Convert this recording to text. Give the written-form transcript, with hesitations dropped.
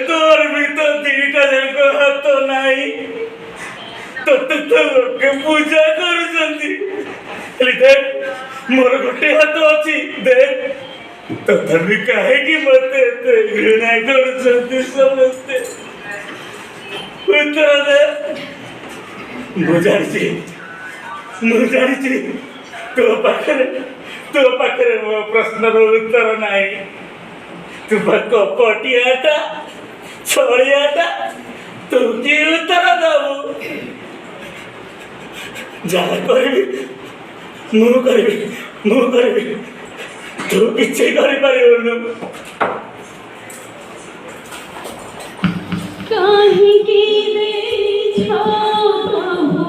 তোর ভিতর দিটা দেখো হাত নাই তোতে তো লোকে পূজা କରୁଛନ୍ତି ହେଲେ ଦେଖ ମୋର ଗୋଟେ ହାତ ଅଛି ଦେଖ ତଥାପି କାହିଁକି ମତେ ଏତେ ଘୃଣା କରୁଛନ୍ତି ସମସ୍ତେ ଉତ୍ତର ଦେ ମୁଁ ଜାଣିଛି ତୋ ପାଖରେ ମୋ ପ୍ରଶ୍ନର ଉତ୍ତର ନାହିଁ ତୁ ବା କପଟିଆଟା ଛଳିଆଟା ତୁ କି ଉତ୍ତର ଦବୁ ଯାହା କରିବି ମୁଁ କରିବି ତୁ କିଛି କରିପାରିବୁନୁ କାହିଁକି ଦେଇଛ ପ୍ରଭୁ